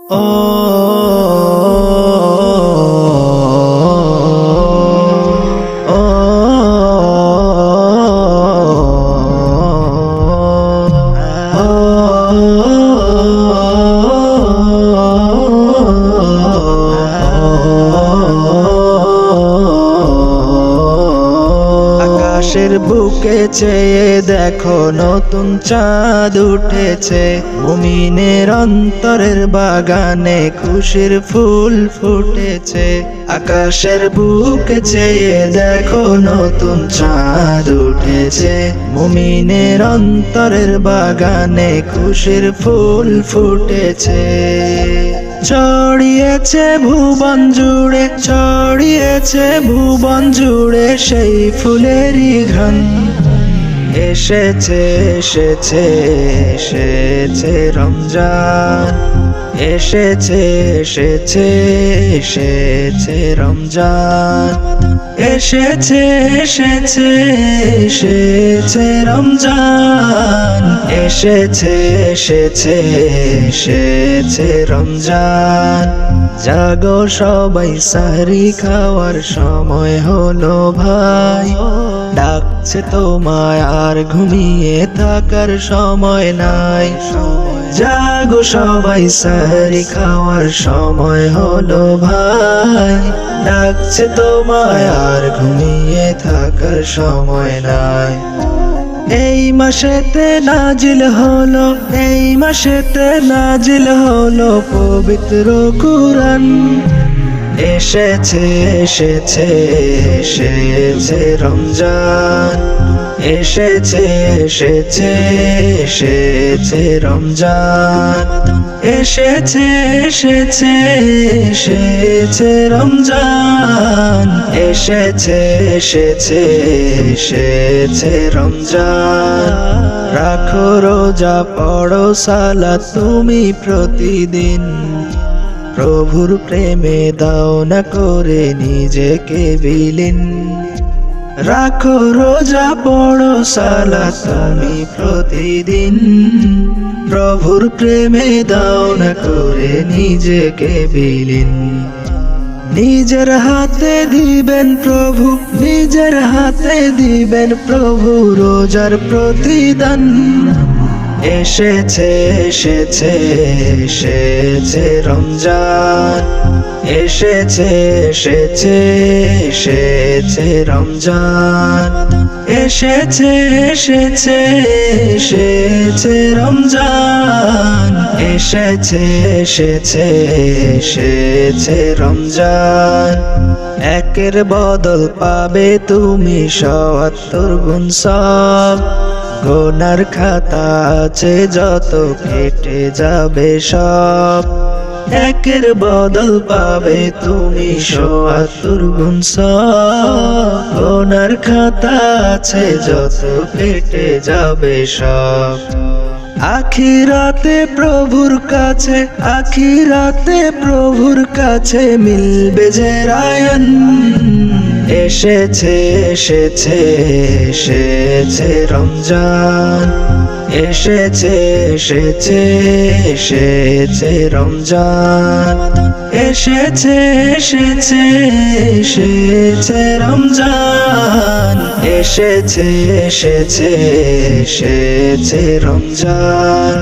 আকাশের বুকে চেয়ে দেখো নতুন চাঁদ উঠেছে, মুমিনের অন্তরের বাগানে খুশির ফুল ফুটেছে। আকাশের বুকে চেয়ে দেখো নতুন চাঁদ উঠেছে, মুমিনের অন্তরের বাগানে খুশির ফুল ফুটেছে। ছড়িয়েছে ভুবন জুড়ে, ছড়িয়েছে ভুবন জুড়ে সেই ফুলেরই ঘ্রাণ। এসেছে এসেছে এসেছে রমজান, এসেছে এসেছে এসেছে রমজান, এসেছে এসেছে এসেছে রমজান, এসেছে এসেছে এসেছে রমজান। জাগো সবাই সাহরি খাওয়ার সময় হলো ভাই, ডাকছে তোমায় আর ঘুমিয়ে থাকার সময় নাই। জাগো সবাই সাহরি খাওয়ার সময় হলো ভাই, ডাকছে তোমায় আর ঘুমিয়ে থাকার সময় নাই। এই মাসেতে নাজিল হলো, এই মাসেতে নাজিল হলো পবিত্র কুরআন। এসেছে এসেছে এসেছে রমজান, এসেছে এসেছে এসেছে রমজান, এসেছে এসেছে এসেছে রমজান, এসেছে এসেছে এসেছে রমজান। রাখো রোজা পড়ো সালাত তুমি প্রতিদিন, প্রভুর প্রেমে দাও না করে নিজেকে বিলীন। রাখো রোজা পড়ো সালাত তুমি প্রতিদিন, প্রভুর প্রেমে দাও না করে নিজেকে বিলীন। নিজের হাতে দিবেন প্রভু, নিজের হাতে দিবেন প্রভু রোজার প্রতিদান। এসেছে এসেছে এসেছে রমজান, এসেছে এসেছে এসেছে রমজান, এসেছে এসেছে এসেছে রমজান, এসেছে এসেছে এসেছে রমজান। একের বদল পাবে তুমি ৭০ গুণ সব, গুনার খাতা আছে যত কেটে যাবে সব। একের বদল পাবে তুমি ৭০ গুণ সব, গুনার খাতা আছে যত কেটে যাবে সব। আখিরাতে প্রভুর কাছে, আখিরাতে প্রভুর কাছে মিলবে যে রায়ন। এসেছে এসেছে এসেছে রমজান, এসেছে এসেছে এসেছে রমজান, এসেছে এসেছে এসেছে রমজান, এসেছে এসেছে এসেছে রমজান।